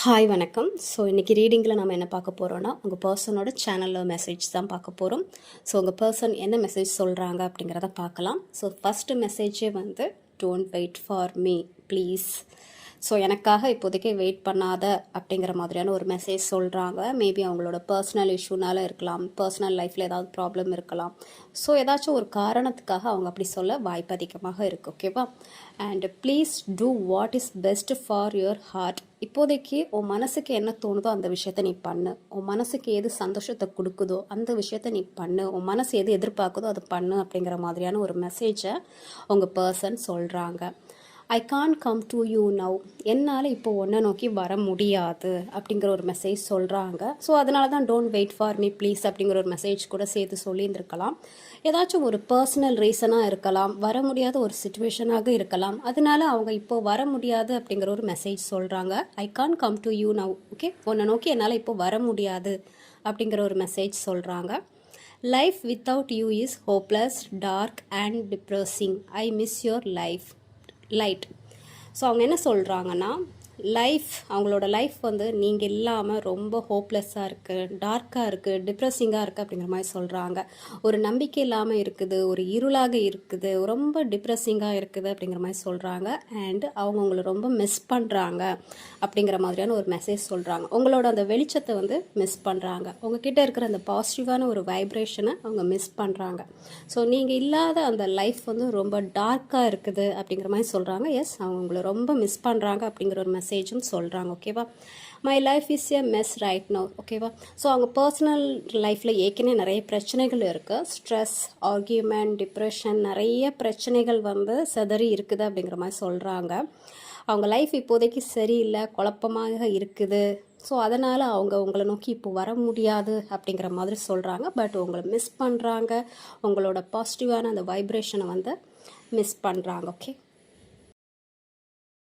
Hi வணக்கம். So இன்றைக்கி ரீடிங்கில் நம்ம என்ன பார்க்க போகிறோன்னா, உங்கள் பர்சனோட சேனலில் மெசேஜ் தான் பார்க்க போகிறோம். ஸோ உங்கள் பர்சன் என்ன மெசேஜ் சொல்கிறாங்க அப்படிங்கிறத பார்க்கலாம். ஸோ ஃபஸ்ட்டு மெசேஜே வந்து don't wait for me please. So எனக்காக இப்போதைக்கு வெயிட் பண்ணாத அப்படிங்கிற மாதிரியான ஒரு மெசேஜ் சொல்கிறாங்க. மேபி அவங்களோட பர்சனல் இஷ்யூனால இருக்கலாம், பர்சனல் லைஃப்பில் ஏதாவது ப்ராப்ளம் இருக்கலாம். ஸோ ஏதாச்சும் ஒரு காரணத்துக்காக அவங்க அப்படி சொல்ல வாய்ப்பு அதிகமாக இருக்குது. ஓகேவா? And please do what is best for your heart. இப்போதைக்கு உன் மனசுக்கு என்ன தோணுதோ அந்த விஷயத்த நீ பண்ணு. உன் மனசுக்கு எது சந்தோஷத்தை கொடுக்குதோ அந்த விஷயத்த நீ பண்ணு. உன் மனசு எது எதிர்பார்க்குதோ அதை பண்ணு அப்படிங்கிற மாதிரியான ஒரு மெசேஜை உங்கள் பர்சன் சொல்கிறாங்க. I can come to you now. என்னால் இப்போ ஒன்றை நோக்கி வர முடியாது அப்படிங்கிற ஒரு மெசேஜ் சொல்கிறாங்க. ஸோ அதனால தான் don't wait for me please அப்படிங்கிற ஒரு மெசேஜ் கூட சேர்த்து சொல்லியிருந்திருக்கலாம். ஏதாச்சும் ஒரு பர்சனல் ரீசனாக இருக்கலாம், வர முடியாத ஒரு சுச்சுவேஷனாக இருக்கலாம். அதனால அவங்க இப்போ வர முடியாது அப்படிங்கிற ஒரு மெசேஜ் சொல்கிறாங்க. I can come to you now. Okay, உன்னை நோக்கி என்னால் இப்போ வர முடியாது அப்படிங்கிற ஒரு மெசேஜ் சொல்கிறாங்க. Life without you is hopeless, dark and depressing. I miss your light. So அவங்க என்ன சொல்கிறாங்கன்னா, அவங்களோட லைஃப் வந்து நீங்கள் இல்லாமல் ரொம்ப ஹோப்லெஸ்ஸாக இருக்குது, டார்க்காக இருக்குது, டிப்ரெஸிங்காக இருக்குது அப்படிங்கிற மாதிரி சொல்கிறாங்க. ஒரு நம்பிக்கை இல்லாமல் இருக்குது, ஒரு இருளாக இருக்குது, ரொம்ப டிப்ரெஸிங்காக இருக்குது அப்படிங்கிற மாதிரி சொல்கிறாங்க. அண்ட் அவங்க உங்களை ரொம்ப மிஸ் பண்ணுறாங்க அப்படிங்கிற மாதிரியான ஒரு மெசேஜ் சொல்கிறாங்க. உங்களோட அந்த வெளிச்சத்தை வந்து மிஸ் பண்ணுறாங்க. உங்ககிட்ட இருக்கிற அந்த பாசிட்டிவான ஒரு வைப்ரேஷனை அவங்க மிஸ் பண்ணுறாங்க. ஸோ நீங்கள் இல்லாத அந்த லைஃப் வந்து ரொம்ப டார்க்காக இருக்குது அப்படிங்கிற மாதிரி சொல்கிறாங்க. எஸ், அவங்க உங்களை ரொம்ப மிஸ் பண்ணுறாங்க அப்படிங்கிற ஒரு மெசேஜும் சொல்கிறாங்க. ஓகேவா? My life is a mess right now. ஓகேவா? ஸோ அவங்க பர்சனல் லைஃப்பில் ஏற்கனவே நிறைய பிரச்சனைகள் இருக்குது. ஸ்ட்ரெஸ், ஆர்கியூமெண்ட், டிப்ரெஷன், நிறைய பிரச்சனைகள் வந்து சிதறி இருக்குது அப்படிங்கிற மாதிரி சொல்கிறாங்க. அவங்க லைஃப் இப்போதைக்கு சரியில்லை, குழப்பமாக இருக்குது. ஸோ அதனால் அவங்க உங்களை நோக்கி இப்போ வர முடியாது அப்படிங்கிற மாதிரி சொல்கிறாங்க. பட் உங்களை மிஸ் பண்ணுறாங்க, உங்களோட பாசிட்டிவான அந்த வைப்ரேஷனை வந்து மிஸ் பண்ணுறாங்க. ஓகே.